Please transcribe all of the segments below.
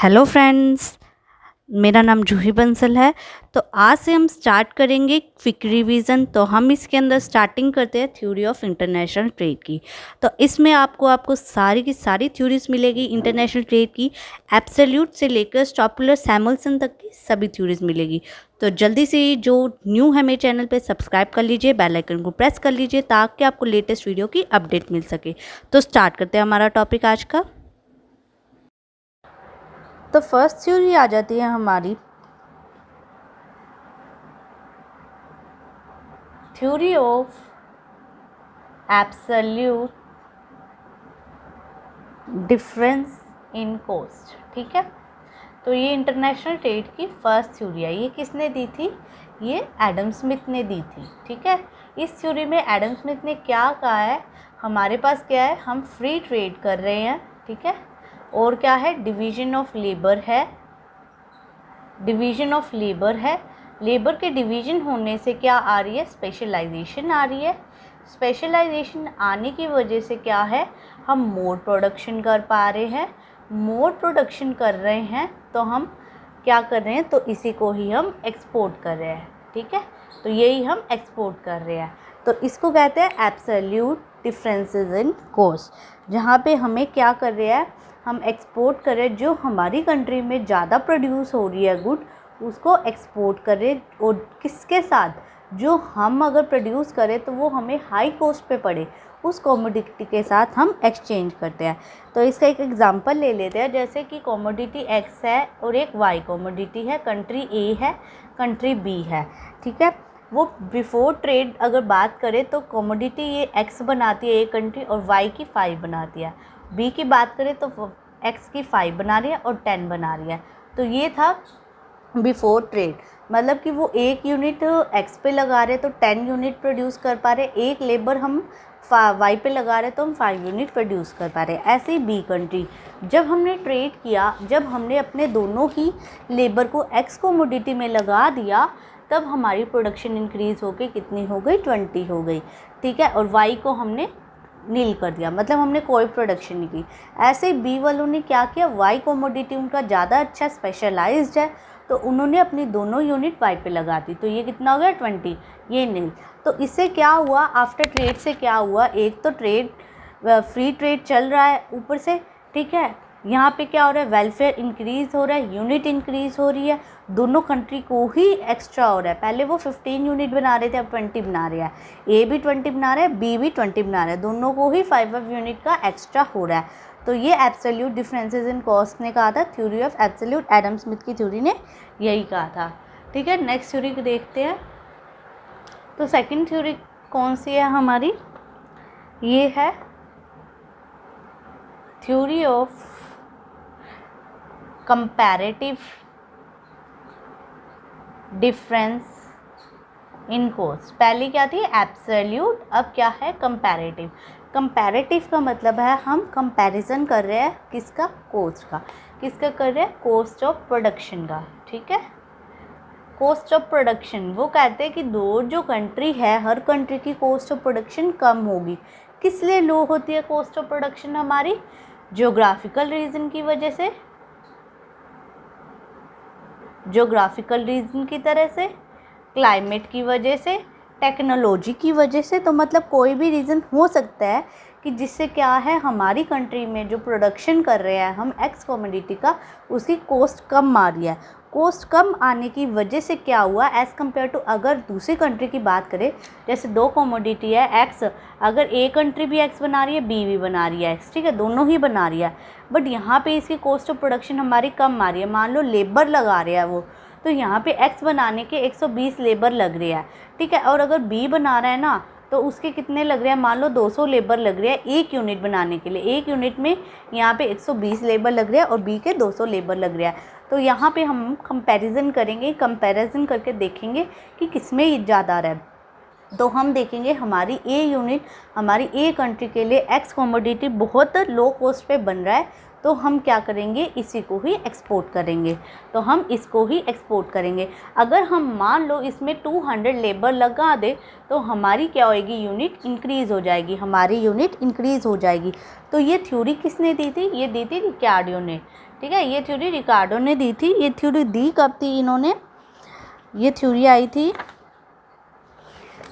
Hello friends, मेरा नाम जूही बंसल है। तो आज से हम स्टार्ट करेंगे क्विक रिवीजन। तो हम इसके अंदर स्टार्टिंग करते हैं थ्योरी ऑफ इंटरनेशनल ट्रेड की। तो इसमें आपको सारी की सारी थ्योरीज मिलेगी इंटरनेशनल ट्रेड की, एब्सोल्यूट से लेकर स्टॉपुलर सैमुअल्सन तक की सभी थ्योरीज मिलेगी। तो जल्दी से जो न्यू है मेरे चैनल पे सब्सक्राइब कर लीजिए, बेल आइकन को प्रेस कर लीजिए ताकि आपको लेटेस्ट वीडियो की अपडेट मिल सके। तो स्टार्ट करते हैं हमारा टॉपिक आज का। तो फर्स्ट थ्योरी आ जाती है हमारी theory of absolute difference in cost. ठीक है, तो ये इंटरनेशनल ट्रेड की फर्स्ट थ्योरी है। ये किसने दी थी? ये एडम स्मिथ ने दी थी। ठीक है, इस थ्योरी में एडम स्मिथ ने क्या कहा है, हमारे पास क्या है, हम फ्री ट्रेड कर रहे हैं। ठीक है, और क्या है, डिवीजन ऑफ लेबर है, डिवीजन ऑफ लेबर है। लेबर के डिवीजन होने से क्या आ रही है, स्पेशलाइजेशन आ रही है। स्पेशलाइजेशन आने की वजह से क्या है, हम मोर प्रोडक्शन कर पा रहे हैं। मोर प्रोडक्शन कर रहे हैं तो हम क्या कर रहे हैं, तो इसी को ही हम एक्सपोर्ट कर रहे हैं। ठीक है, तो यही हम एक्सपोर्ट कर रहे हैं। तो इसको कहते हैं एब्सोल्यूट डिफरेंसेस इन कॉस्ट, जहाँ पे हमें क्या कर रहे हैं, हम एक्सपोर्ट करें, जो हमारी कंट्री में ज़्यादा प्रोड्यूस हो रही है गुड उसको एक्सपोर्ट करें, और किसके साथ, जो हम अगर प्रोड्यूस करें तो वो हमें हाई कॉस्ट पे पड़े, उस कमोडिटी के साथ हम एक्सचेंज करते हैं। तो इसका एक एग्जांपल ले लेते हैं, जैसे कि कमोडिटी एक्स है और एक वाई कमोडिटी है, कंट्री ए है, कंट्री बी है। ठीक है, वो बिफोर ट्रेड अगर बात करें तो कमोडिटी ये एक्स बनाती है एक कंट्री और वाई की 5 बनाती है। बी की बात करें तो एक्स की 5 बना रही है और 10 बना रही है। तो ये था बिफोर ट्रेड, मतलब कि वो एक यूनिट एक्स पे लगा रहे तो 10 यूनिट प्रोड्यूस कर पा रहे, एक लेबर हम वाई पे लगा रहे तो हम 5 यूनिट प्रोड्यूस कर पा रहे। ऐसे ही बी कंट्री, जब हमने ट्रेड किया, जब हमने अपने दोनों ही लेबर को एक्स कमोडिटी में लगा दिया, तब हमारी प्रोडक्शन इंक्रीज़ होकर कितनी हो गई, 20 हो गई। ठीक है, और वाई को हमने नील कर दिया, मतलब हमने कोई प्रोडक्शन नहीं की। ऐसे ही बी वालों ने क्या किया, वाई कमोडिटी उनका ज़्यादा अच्छा स्पेशलाइज्ड है तो उन्होंने अपनी दोनों यूनिट वाई पे लगा दी, तो ये कितना हो गया, 20, ये नील। तो इससे क्या हुआ, आफ्टर ट्रेड से क्या हुआ, एक तो ट्रेड फ्री ट्रेड चल रहा है ऊपर से। ठीक है, यहाँ पे क्या हो रहा है, वेलफेयर इंक्रीज़ हो रहा है, यूनिट इंक्रीज़ हो रही है, दोनों कंट्री को ही एक्स्ट्रा हो रहा है। पहले वो 15 यूनिट बना रहे थे, अब 20 बना रहे हैं। ए भी 20 बना रहा है, बी भी 20 बना रहा है, दोनों को ही 5 यूनिट का एक्स्ट्रा हो रहा है। तो ये एब्सोल्यूट डिफरेंसेस इन कॉस्ट ने कहा था, theory of absolute, Adam Smith की थ्योरी ने यही कहा था। ठीक है, नेक्स्ट थ्योरी को देखते हैं। तो सेकंड थ्योरी कौन सी है हमारी, ये है theory of comparative difference in cost. पहले क्या थी, एब्सोल्यूट, अब क्या है, कंपैरेटिव। कंपैरेटिव का मतलब है हम कंपैरिजन कर रहे हैं, किसका, कॉस्ट का। किसका कर रहे हैं, कॉस्ट ऑफ प्रोडक्शन का। ठीक है, कॉस्ट ऑफ प्रोडक्शन, वो कहते हैं कि दो जो कंट्री है, हर कंट्री की कॉस्ट ऑफ प्रोडक्शन कम होगी। किस लिए लो होती है कॉस्ट ऑफ प्रोडक्शन हमारी, ज्योग्राफिकल रीजन की वजह से, ज्योग्राफिकल रीजन की तरह से, क्लाइमेट की वजह से, टेक्नोलॉजी की वजह से। तो मतलब कोई भी रीज़न हो सकता है कि जिससे क्या है, हमारी कंट्री में जो प्रोडक्शन कर रहे हैं हम एक्स कमोडिटी का, उसकी कॉस्ट कम आ रही है। कॉस्ट कम आने की वजह से क्या हुआ, एज़ कम्पेयर टू अगर दूसरी कंट्री की बात करें, जैसे दो कमोडिटी है एक्स, अगर ए कंट्री भी एक्स बना रही है, बी भी बना रही है एक्स, ठीक है, दोनों ही बना रही है, बट यहाँ पे इसकी कॉस्ट ऑफ प्रोडक्शन हमारी कम आ रही है। मान लो लेबर लगा रहे हैं वो, तो यहाँ पे एक्स बनाने के 120 लेबर लग रही है। ठीक है, और अगर बी बना रहा है ना, तो उसके कितने लग रहे हैं, मान लो 200 लेबर लग रहे हैं एक यूनिट बनाने के लिए। एक यूनिट में यहाँ पे 120 लेबर लग रहे हैं और बी के 200 लेबर लग रहे हैं। तो यहाँ पे हम कंपैरिजन करेंगे, कंपैरिजन करके देखेंगे कि किसमें ज़्यादा रहा है। तो हम देखेंगे हमारी ए यूनिट, हमारी ए कंट्री के लिए एक्स कमोडिटी बहुत लो कॉस्ट पे बन रहा है, तो हम क्या करेंगे, इसी को ही एक्सपोर्ट करेंगे। तो हम इसको ही एक्सपोर्ट करेंगे। अगर हम मान लो इसमें 200 लेबर लगा दे तो हमारी क्या होएगी, यूनिट इंक्रीज़ हो जाएगी, हमारी यूनिट इंक्रीज़ हो जाएगी। तो ये थ्योरी किसने दी थी, ये दी थी रिकार्डो ने। ठीक है। ये थ्योरी रिकार्डो ने दी थी। ये थ्योरी दी कब थी इन्होंने? ये थ्योरी आई थी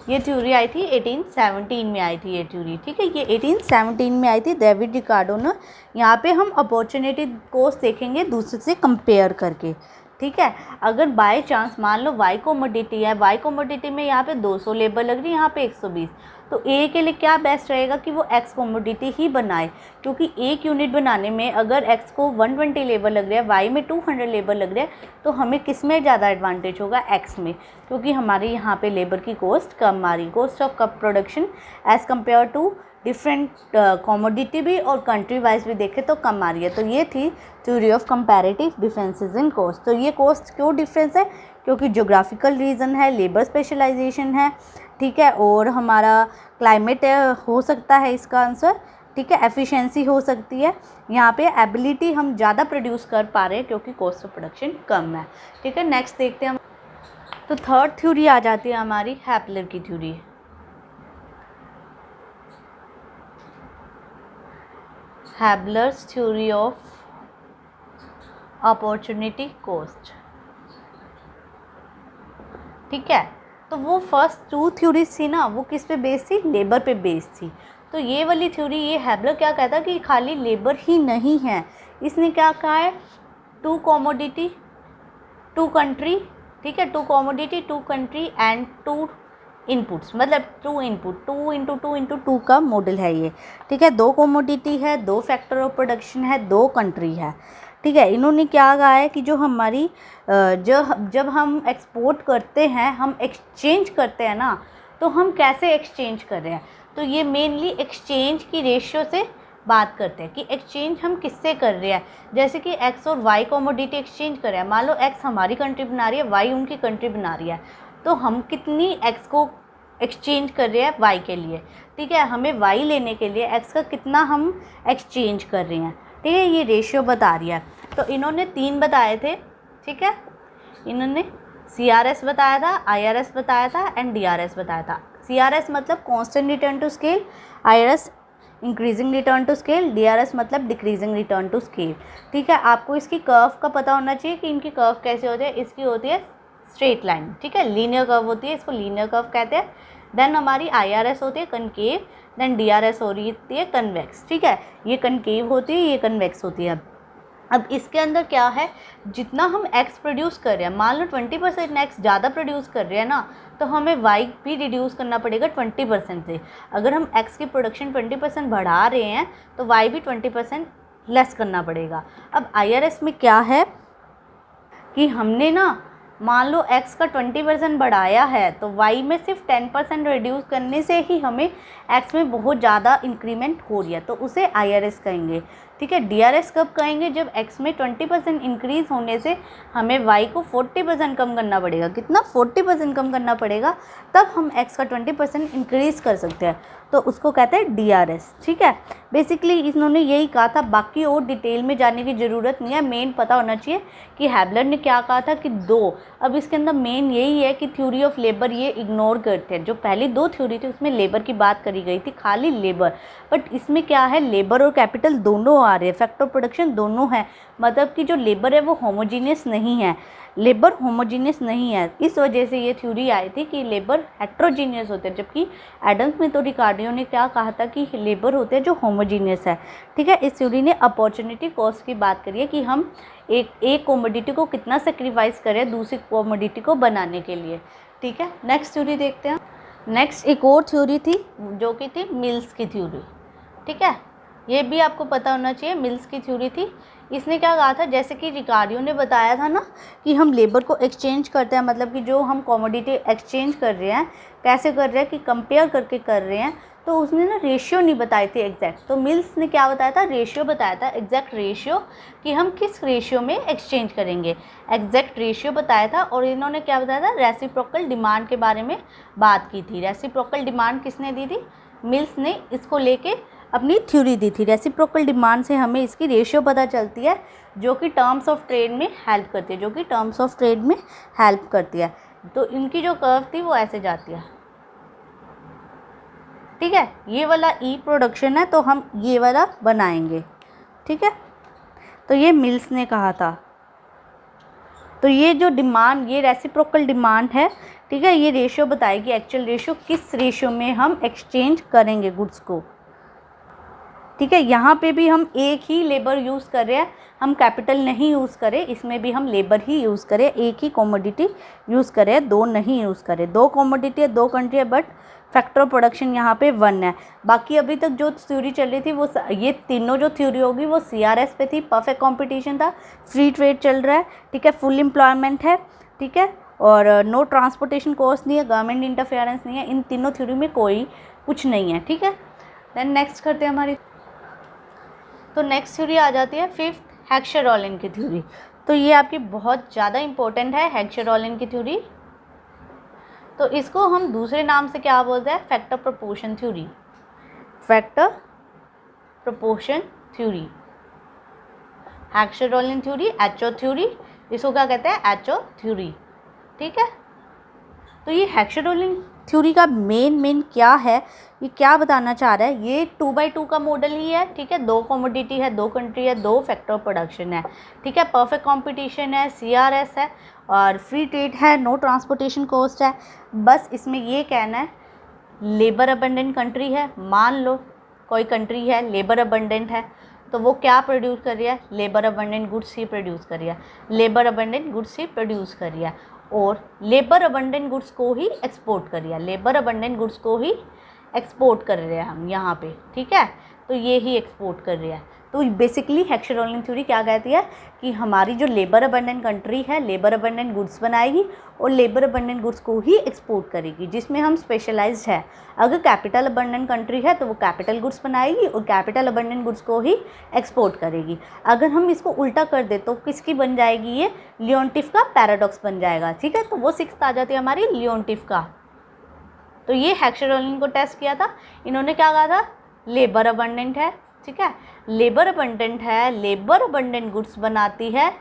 1817 में आई थी ये थ्योरी। ठीक है, ये 1817 में आई थी डेविड रिकार्डो ने। यहाँ पे हम अपॉर्चुनिटी कॉस्ट देखेंगे दूसरे से कंपेयर करके। ठीक है, अगर बाय चांस मान लो वाई कोमोडिटी है, वाई कोमोडिटी में यहाँ पे 200 लेबर लग रही है, यहाँ पे 120, तो ए के लिए क्या बेस्ट रहेगा कि वो एक्स कोमोडिटी ही बनाए, क्योंकि एक यूनिट बनाने में अगर एक्स को 120 लेबर लग रहा है, वाई में 200 लेबर लग रहा है, तो हमें किस में ज़्यादा एडवांटेज होगा? एक्स में, क्योंकि हमारे यहाँ पे लेबर की कॉस्ट कम आ रही, cost of cup production as compare to different commodity भी और कंट्री वाइज भी देखें तो कम आ रही है। तो ये थी theory of comparative differences in cost. तो ये कॉस्ट क्यों डिफरेंस है? क्योंकि ज्योग्राफिकल रीज़न है, लेबर स्पेशलाइजेशन है, ठीक है, और हमारा क्लाइमेट हो सकता है इसका आंसर। ठीक है, एफिशिएंसी हो सकती है, यहाँ पे एबिलिटी हम ज़्यादा प्रोड्यूस कर पा रहे हैं क्योंकि कॉस्ट ऑफ प्रोडक्शन कम है। ठीक है, नेक्स्ट देखते हैं हम। तो थर्ड थ्योरी आ जाती है हमारी हैपलर की थ्योरी। Haberler's theory of opportunity cost. ठीक है, तो वो फर्स्ट टू थ्योरीज थी ना, वो किस पे बेस्ड थी? लेबर पे बेस्ड थी। तो ये वाली थ्योरी, ये हैबलर क्या कहता है कि खाली लेबर ही नहीं है, इसने क्या कहा है? Two commodity two country. ठीक है, two commodity two country and two inputs, मतलब टू इनपुट, 2 × 2 × 2 का मॉडल है ये। ठीक है, 2 कॉमोडिटी है, 2 फैक्टर ऑफ प्रोडक्शन है, 2 कंट्री है। ठीक है, इन्होंने क्या कहा है कि जो हमारी जब हम एक्सपोर्ट करते हैं, हम एक्सचेंज करते हैं ना, तो हम कैसे एक्सचेंज कर रहे हैं? तो ये मेनली एक्सचेंज की रेशियो से बात करते हैं कि एक्सचेंज हम किससे कर रहे हैं। जैसे कि एक्स और वाई कॉमोडिटी एक्सचेंज कर रहे हैं, मान लो एक्स हमारी कंट्री बना रही है, वाई उनकी कंट्री बना रही है, तो हम कितनी एक्स को एक्सचेंज कर रहे हैं? वाई के लिए। ठीक है, हमें वाई लेने के लिए एक्स का कितना हम एक्सचेंज कर रहे हैं। ठीक है, ये रेशियो बता रही है। तो इन्होंने 3 बताए थे। ठीक है, इन्होंने CRS बताया था, IRS बताया था एंड DRS बताया था। CRS मतलब constant return to scale, IRS increasing return to scale, DRS मतलब डिक्रीजिंग रिटर्न टू स्केल। ठीक है, आपको इसकी कर्व का पता होना चाहिए कि इनकी कर्व कैसे होती है। इसकी होती है स्ट्रेट लाइन। ठीक है, लीनियर कर्व होती है, इसको लीनियर कर्व कहते हैं। देन हमारी IRS होती है कनकेव, देन DRS हो रही है कन्वेक्स। ठीक है, ये कनकेव होती है, ये कन्वेक्स होती है। अब इसके अंदर क्या है, जितना हम एक्स प्रोड्यूस कर रहे हैं, मान लो 20% एक्स ज़्यादा प्रोड्यूस कर रहे हैं ना, तो हमें वाई भी रिड्यूस करना पड़ेगा 20% से। अगर हम एक्स की प्रोडक्शन 20% बढ़ा रहे हैं तो वाई भी 20% लेस करना पड़ेगा। अब IRS में क्या है कि हमने ना मान लो x का 20% बढ़ाया है, तो y में सिर्फ 10% रिड्यूस करने से ही हमें x में बहुत ज़्यादा इंक्रीमेंट हो रही है, तो उसे IRS कहेंगे। ठीक है, DRS कब कहेंगे? जब x में 20% इंक्रीज़ होने से हमें y को 40% कम करना पड़ेगा। कितना? 40% कम करना पड़ेगा, तब हम x का 20% इंक्रीज़ कर सकते हैं, तो उसको कहते हैं DRS। ठीक है, बेसिकली इन्होंने यही कहा था, बाकी और डिटेल में जाने की ज़रूरत नहीं है, मेन पता होना चाहिए कि हैबलर ने क्या कहा था कि 2। अब इसके अंदर मेन यही है कि थ्योरी ऑफ लेबर ये इग्नोर करते हैं। जो पहली 2 थ्योरी थी उसमें लेबर की बात करी गई थी, खाली लेबर, बट इसमें क्या है, लेबर और कैपिटल दोनों आ रहे हैं, फैक्टर ऑफ प्रोडक्शन दोनों है, मतलब कि जो लेबर है वो होमोजीनियस नहीं है, लेबर होमोजीनियस नहीं है। इस वजह से ये थ्योरी आई थी कि लेबर हेट्रोजीनियस होते हैं, जबकि एडम स्मिथ और रिकार्डो ने क्या कहा था कि लेबर होते हैं जो होमोजीनियस है। ठीक है, इस थ्योरी ने अपॉर्चुनिटी कॉस्ट की बात करी है कि हम एक कॉमोडिटी को कितना सेक्रीफाइस करें दूसरी कॉमोडिटी को बनाने के लिए। ठीक है, नेक्स्ट थ्योरी देखते हैं। नेक्स्ट एक और थ्योरी थी जो कि थी मिल्स की थ्योरी। ठीक है, ये भी आपको पता होना चाहिए, मिल्स की थ्योरी थी। इसने क्या कहा था, जैसे कि रिकार्डो ने बताया था ना कि हम लेबर को एक्सचेंज करते हैं, मतलब कि जो हम कॉमोडिटी एक्सचेंज कर रहे हैं कैसे कर रहे हैं कि कंपेयर करके कर रहे हैं, तो उसने ना रेशियो नहीं बताई थी एग्जैक्ट। तो मिल्स ने क्या बताया था, रेशियो बताया था, एग्जैक्ट रेशियो कि हम किस रेशियो में एक्सचेंज करेंगे, एग्जैक्ट रेशियो बताया था। और इन्होंने क्या बताया था, रेसिप्रोकल डिमांड के बारे में बात की थी। रेसिप्रोकल डिमांड किसने दी थी? मिल्स ने इसको लेके अपनी थ्योरी दी थी। रेसिप्रोकल डिमांड से हमें इसकी रेशियो पता चलती है, जो कि टर्म्स ऑफ ट्रेड में हेल्प करती है, जो कि टर्म्स ऑफ ट्रेड में हेल्प करती है। तो इनकी जो कर्व थी वो ऐसे जाती है। ठीक है, ये वाला ई प्रोडक्शन है, तो हम ये वाला बनाएंगे। ठीक है, तो ये मिल्स ने कहा था। तो ये जो डिमांड, ये रेसिप्रोकल डिमांड है, ठीक है, ये रेशियो बताएगी एक्चुअल रेशियो किस रेशियो में हम एक्सचेंज करेंगे गुड्स को, ठीक है। यहाँ पे भी हम एक ही लेबर यूज़ कर रहे हैं, हम कैपिटल नहीं यूज़ करें, इसमें भी हम लेबर ही यूज़ करें, एक ही कॉमोडिटी यूज़ करें, दो नहीं यूज़ करें। दो कॉमोडिटी है, दो कंट्री है, बट फैक्टर ऑफ प्रोडक्शन यहाँ पे 1 है। बाकी अभी तक जो थ्योरी चल रही थी वो ये तीनों जो थ्योरी होगी वो CRS पे थी, परफेक्ट कॉम्पिटिशन था, फ्री ट्रेड चल रहा है, ठीक है, फुल एम्प्लॉयमेंट है, ठीक है, और नो ट्रांसपोर्टेशन कॉस्ट नहीं है, गवर्नमेंट इंटरफेरेंस नहीं है, इन तीनों थ्योरी में कोई कुछ नहीं है, ठीक है। देन नेक्स्ट करते हैं हमारी, तो नेक्स्ट थ्योरी आ जाती है 5th हेक्सचर-ओलिन की थ्योरी। तो ये आपकी बहुत ज़्यादा इंपॉर्टेंट है हेक्सचर-ओलिन की थ्योरी। तो इसको हम दूसरे नाम से क्या बोलते हैं, factor proportion theory, factor proportion theory, Heckscher Ohlin theory, HO theory, इसको क्या कहते हैं, HO थ्योरी, ठीक है। तो ये हेक्सचर-ओलिन थ्योरी का मेन क्या है, ये क्या बताना चाह रहा है, ये 2x2 का मॉडल ही है, ठीक है। दो कमोडिटी है, दो कंट्री है, दो फैक्टर ऑफ प्रोडक्शन है, ठीक है, परफेक्ट कंपटीशन है, CRS है, और फ्री ट्रेड है, नो ट्रांसपोर्टेशन कॉस्ट है। बस इसमें ये कहना है लेबर अबंडेंट कंट्री है, मान लो कोई कंट्री है लेबर अबंडेंट है, तो वो क्या प्रोड्यूस कर रही है, लेबर अबंडेंट गुड्स ही प्रोड्यूस कर रही है, लेबर अबंडेंट गुड्स ही प्रोड्यूस कर रही है, और लेबर अबंडेंट गुड्स को ही एक्सपोर्ट कर रही है, लेबर अबंडेंट गुड्स को ही एक्सपोर्ट कर रहे हैं हम यहाँ पे, ठीक है। तो ये ही एक्सपोर्ट कर रहे हैं। तो बेसिकली हेक्सचर-ओलिन थ्योरी क्या कहती है कि हमारी जो लेबर अबंडेंट कंट्री है, लेबर अबंडेंट गुड्स बनाएगी और लेबर अबंडेंट गुड्स को ही एक्सपोर्ट करेगी, जिसमें हम स्पेशलाइज्ड है। अगर कैपिटल अबंडेंट कंट्री है तो वो कैपिटल गुड्स बनाएगी और कैपिटल अबंडेंट गुड्स को ही एक्सपोर्ट करेगी। अगर हम इसको उल्टा कर दे तो किसकी बन जाएगी, ये लियोनटिफ का पैराडॉक्स बन जाएगा, ठीक है। तो वो 6th आ जाती है हमारी लियोनटिफ का। तो ये हेक्सचर-ओलिन को टेस्ट किया था, इन्होंने क्या कहा था, लेबर अबंडेंट है, ठीक है, लेबर अबंडेंट है, लेबर अबंडेंट गुड्स बनाती है,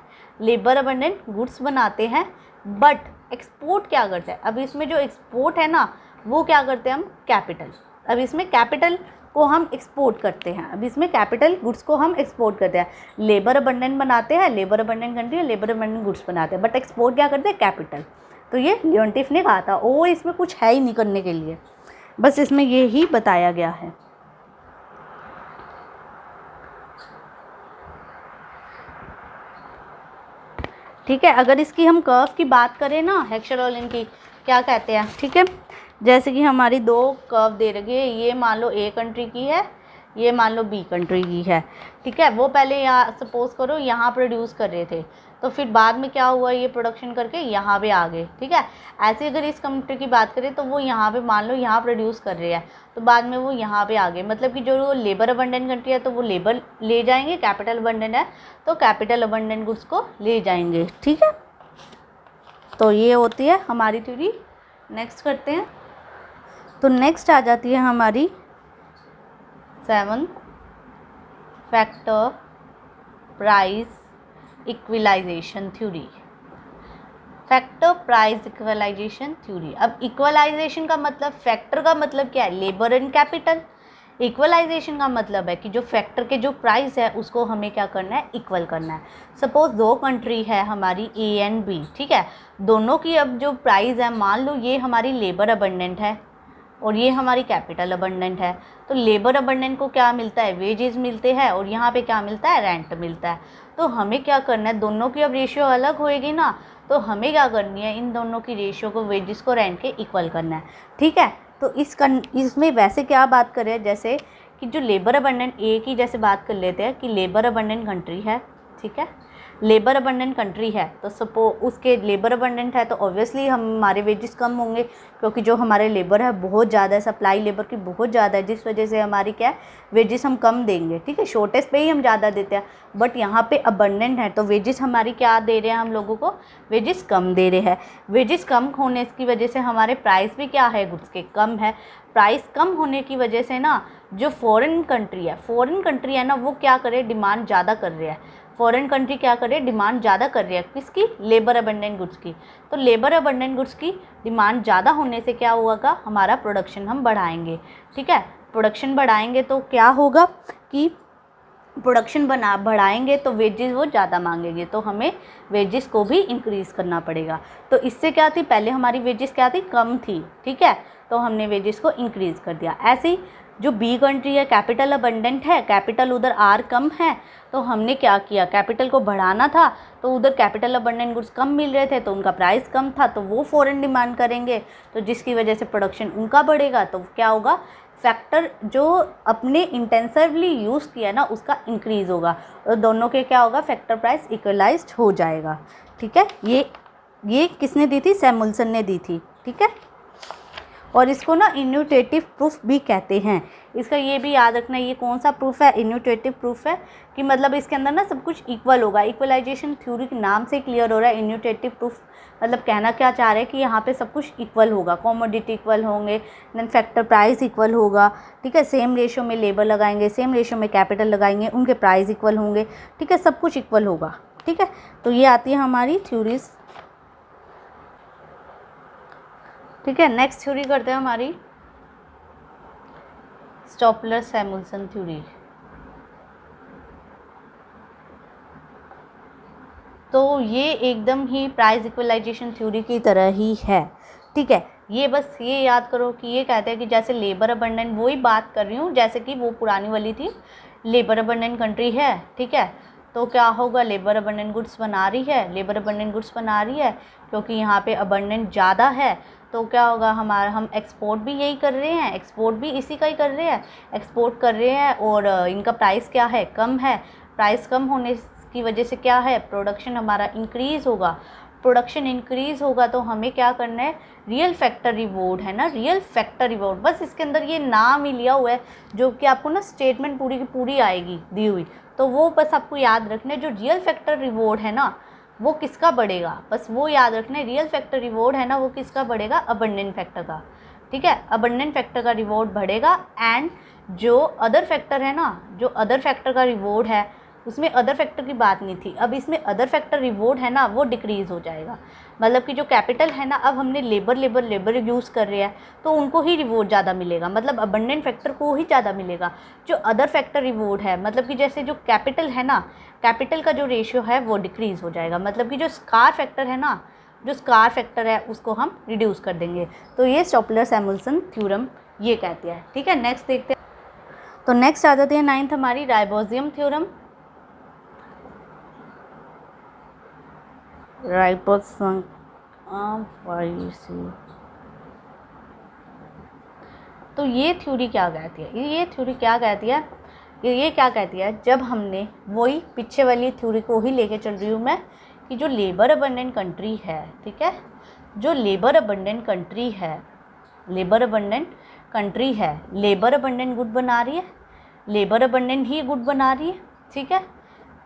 लेबर अबंडेंट गुड्स बनाते हैं, बट एक्सपोर्ट क्या करते हैं, अब इसमें जो एक्सपोर्ट है ना वो क्या करते हैं हम, कैपिटल, अब इसमें कैपिटल को हम एक्सपोर्ट करते हैं, अब इसमें कैपिटल गुड्स को हम एक्सपोर्ट करते हैं। लेबर अबंडेंट बनाते हैं, लेबर अबंडेंट कंट्री है, लेबर अबंडेंट गुड्स बनाते हैं, बट एक्सपोर्ट क्या करते हैं, कैपिटल। तो ये लियोनटिफ ने कहा था, और इसमें कुछ है ही नहीं करने के लिए, बस इसमें ये ही बताया गया है। ठीक है, अगर इसकी हम कर्व की बात करें ना हेक्सचर-ओलिन की, क्या कहते हैं, ठीक है, जैसे कि हमारी दो कर्व दे रखी है, ये मान लो A कंट्री की है, ये मान लो B कंट्री की है, ठीक है। वो पहले यहाँ सपोज करो यहाँ प्रोड्यूस कर रहे थे, तो फिर बाद में क्या हुआ, ये प्रोडक्शन करके यहाँ पे आ गए, ठीक है। ऐसे अगर इस कंट्री की बात करें तो वो यहाँ पे मान लो यहाँ प्रोड्यूस कर रहे हैं, तो बाद में वो यहाँ पे आ गए, मतलब कि जो लेबर अबंडेंट कंट्री है तो वो लेबर ले जाएंगे, कैपिटल अबंडेंट है तो कैपिटल अबंडेंट गुड्स को ले जाएंगे, ठीक है। तो ये होती है हमारी थ्योरी। नेक्स्ट करते हैं, तो नेक्स्ट आ जाती है हमारी 7th factor price equalization theory, factor price equalization theory. अब इक्वलाइजेशन का मतलब, फैक्टर का मतलब क्या है, लेबर एंड कैपिटल। इक्वलाइजेशन का मतलब है कि जो फैक्टर के जो प्राइस है उसको हमें क्या करना है, इक्वल करना है। सपोज दो कंट्री है हमारी A एंड B, ठीक है, दोनों की अब जो प्राइस है, मान लो ये हमारी लेबर अबंडेंट है और ये हमारी कैपिटल अबंडेंट है, तो लेबर अबंडेंट को क्या मिलता है, वेजेस मिलते हैं, और यहाँ पे क्या मिलता है, रेंट मिलता है। तो हमें क्या करना है, दोनों की अब रेशियो अलग होएगी ना, तो हमें क्या करनी है, इन दोनों की रेशियो को, वेजेस को रेंट के इक्वल करना है, ठीक है। तो इसमें वैसे क्या बात करें, जैसे कि जो लेबर अबंडेंट A की जैसे बात कर लेते हैं कि लेबर अबंडेंट कंट्री है, ठीक है, लेबर अबंडेंट कंट्री है, तो सपोज उसके लेबर अबंडेंट है तो ऑब्वियसली हमारे वेजेस कम होंगे, क्योंकि जो हमारे लेबर है बहुत ज़्यादा है, सप्लाई लेबर की बहुत ज़्यादा है, जिस वजह से हमारी क्या है, वेजेस हम कम देंगे, ठीक है, शॉर्टेज पे ही हम ज़्यादा देते हैं। बट यहाँ पे अबंडेंट है तो वेजेस हमारी क्या दे रहे हैं, हम लोगों को वेजेस कम दे रहे हैं। वेजेस कम होने की वजह से हमारे प्राइस भी क्या है, गुड्स के कम है। प्राइस कम होने की वजह से ना जो फॉरेन कंट्री है ना, वो क्या करे, डिमांड ज़्यादा कर रही है। फॉरेन कंट्री क्या करे, डिमांड ज़्यादा कर रही है, किसकी, लेबर अबंडेंट गुड्स की। तो लेबर अबंडेंट गुड्स की डिमांड ज़्यादा होने से क्या होगा, हमारा प्रोडक्शन हम बढ़ाएंगे, ठीक है। प्रोडक्शन बढ़ाएंगे तो क्या होगा कि प्रोडक्शन बढ़ाएंगे तो वेजेस वो ज़्यादा मांगेंगे, तो हमें वेजेस को भी इंक्रीज़ करना पड़ेगा। तो इससे क्या थी, पहले हमारी वेजेस क्या थी, कम थी, ठीक है, तो हमने वेजेस को इंक्रीज़ कर दिया। ऐसे ही जो बी कंट्री है, कैपिटल अबंडेंट है, कैपिटल उधर आर कम है, तो हमने क्या किया, कैपिटल को बढ़ाना था, तो उधर कैपिटल अबंडेंट गुड्स कम मिल रहे थे, तो उनका प्राइस कम था, तो वो फ़ॉरेन डिमांड करेंगे, तो जिसकी वजह से प्रोडक्शन उनका बढ़ेगा, तो क्या होगा, फैक्टर जो अपने इंटेंसिवली यूज़ किया ना उसका इंक्रीज़ होगा, और दोनों के क्या होगा, फैक्टर प्राइस इक्वलाइज्ड हो जाएगा, ठीक है। ये किसने दी थी, सैमुअल्सन ने दी थी, ठीक है। और इसको ना इन्यूटेटिव प्रूफ भी कहते हैं। इसका ये भी याद रखना, ये कौन सा प्रूफ है, इन्यूटेटिव प्रूफ है, कि मतलब इसके अंदर ना सब कुछ इक्वल होगा। इक्वलाइजेशन थ्योरी के नाम से क्लियर हो रहा है। इन्यूटेटिव प्रूफ मतलब कहना क्या चाह रहे हैं कि यहाँ पे सब कुछ इक्वल होगा, कॉमोडिटी इक्वल होंगे, देन फैक्टर प्राइस इक्वल होगा, ठीक है, सेम रेशो में लेबर लगाएंगे, सेम रेशो में कैपिटल लगाएंगे, उनके प्राइस इक्वल होंगे, ठीक है, सब कुछ इक्वल होगा, ठीक है। तो ये आती है हमारी थ्योरीज, ठीक है। नेक्स्ट थ्योरी करते हैं हमारी स्टॉपलर-सैमुअल्सन थ्योरी। तो ये एकदम ही प्राइस इक्वलाइजेशन थ्योरी की तरह ही है, ठीक है। ये बस ये याद करो कि ये कहते हैं कि जैसे लेबर अबंडेंट, वही बात कर रही हूँ जैसे कि वो पुरानी वाली थी, लेबर अबंडेंट कंट्री है, ठीक है, तो क्या होगा, लेबर अबंडेंट गुड्स बना रही है, लेबर अबंडेंट गुड्स बना रही है क्योंकि यहाँ पे अबंडेंट ज़्यादा है, तो क्या होगा, हमारा हम एक्सपोर्ट भी यही कर रहे हैं, एक्सपोर्ट भी इसी का ही कर रहे हैं, एक्सपोर्ट कर रहे हैं, और इनका प्राइस क्या है, कम है। प्राइस कम होने की वजह से क्या है, प्रोडक्शन हमारा इंक्रीज़ होगा। प्रोडक्शन इंक्रीज़ होगा तो हमें क्या करना है, रियल फैक्टर रिवॉर्ड है ना, रियल फैक्टर रिवॉर्ड, बस इसके अंदर ये नाम ही लिया हुआ है, जो कि आपको ना स्टेटमेंट पूरी की पूरी आएगी दी हुई, तो वो बस आपको याद रखना है। जो रियल फैक्टर रिवॉर्ड है ना वो किसका बढ़ेगा, बस वो याद रखना है। रियल फैक्टर रिवॉर्ड है ना वो किसका बढ़ेगा, अबंडेंट फैक्टर का, ठीक है, अबंडेंट फैक्टर का रिवॉर्ड बढ़ेगा। एंड जो अदर फैक्टर है ना, जो अदर फैक्टर का रिवॉर्ड है उसमें अदर फैक्टर की बात नहीं थी, अब इसमें अदर फैक्टर रिवॉर्ड है ना वो डिक्रीज़ हो जाएगा। मतलब कि जो कैपिटल है ना, अब हमने लेबर यूज़ कर रहे हैं तो उनको ही रिवॉर्ड ज़्यादा मिलेगा, मतलब अबंडेंट फैक्टर को ही ज़्यादा मिलेगा। जो अदर फैक्टर रिवॉर्ड है, मतलब कि जैसे जो कैपिटल है ना, कैपिटल का जो रेशियो है वो डिक्रीज़ हो जाएगा, मतलब कि जो स्कार फैक्टर है ना, जो स्कार फैक्टर है उसको हम रिड्यूस कर देंगे। तो ये स्टॉपलर-सैमुअल्सन थ्योरम ये कहती है, ठीक है। नेक्स्ट देखते हैं, तो नेक्स्ट आ जाती है 9th हमारी राइबोजियम थ्योरम। तो ये थ्योरी क्या कहती है, ये थ्योरी क्या कहती है, ये क्या कहती है, जब हमने वही पीछे वाली थ्योरी को ही लेके चल रही हूँ मैं, कि जो लेबर अबंडेंट कंट्री है, ठीक है, जो लेबर अबंडेंट कंट्री है, लेबर अबंडेंट कंट्री है, लेबर अबंडेंट गुड बना रही है, लेबर अबंडेंट ही गुड बना रही है, ठीक है।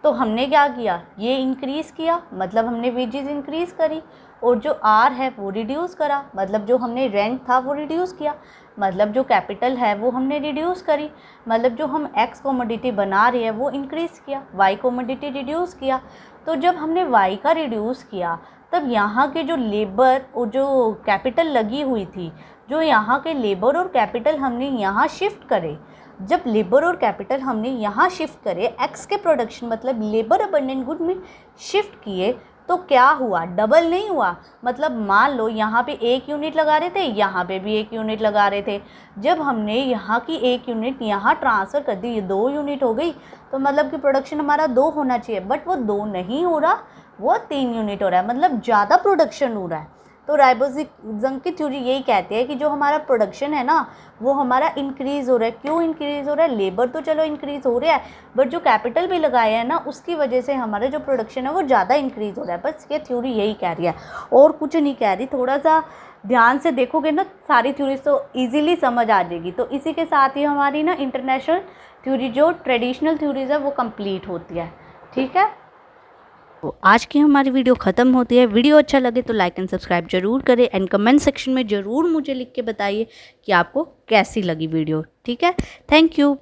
तो हमने क्या किया, ये इंक्रीज़ किया, मतलब हमने वेजेस इंक्रीज़ करी, और जो आर है वो रिड्यूस करा, मतलब जो हमने रेंट था वो रिड्यूस किया, मतलब जो कैपिटल है वो हमने रिड्यूस करी, मतलब जो हम एक्स कमोडिटी बना रहे हैं वो इंक्रीज़ किया, वाई कमोडिटी रिड्यूस किया। तो जब हमने वाई का रिड्यूस किया तब यहाँ के जो लेबर और जो कैपिटल लगी हुई थी, जो यहाँ के लेबर और कैपिटल हमने यहाँ शिफ्ट करे, जब लेबर और कैपिटल हमने यहाँ शिफ्ट करे, एक्स के प्रोडक्शन मतलब लेबर अबंडेंट गुड में शिफ्ट किए, तो क्या हुआ, डबल नहीं हुआ। मतलब मान लो यहाँ पे 1 यूनिट लगा रहे थे, यहाँ पे भी 1 यूनिट लगा रहे थे, जब हमने यहाँ की 1 यूनिट यहाँ ट्रांसफ़र कर दी, ये 2 यूनिट हो गई, तो मतलब कि प्रोडक्शन हमारा 2 होना चाहिए, बट वो 2 नहीं हो रहा, वो 3 यूनिट हो रहा है, मतलब ज़्यादा प्रोडक्शन हो रहा है। तो राइबोजियम की थ्योरी यही कहती है कि जो हमारा प्रोडक्शन है ना वो हमारा इंक्रीज़ हो रहा है। क्यों इंक्रीज़ हो रहा है, लेबर तो चलो इंक्रीज़ हो रहा है, बट जो कैपिटल भी लगाया है ना उसकी वजह से हमारा जो प्रोडक्शन है वो ज़्यादा इंक्रीज़ हो रहा है। बस ये थ्योरी यही कह रही है और कुछ नहीं कह रही। थोड़ा सा ध्यान से देखोगे ना सारी थ्योरीज तो ईजिली समझ आ जाएगी। तो इसी के साथ ही हमारी ना इंटरनेशनल थ्योरी जो ट्रेडिशनल थ्योरीज है वो कंप्लीट होती है। ठीक है, तो आज की हमारी वीडियो ख़त्म होती है। वीडियो अच्छा लगे तो लाइक एंड सब्सक्राइब जरूर करें एंड कमेंट सेक्शन में ज़रूर मुझे लिख के बताइए कि आपको कैसी लगी वीडियो। ठीक है, थैंक यू।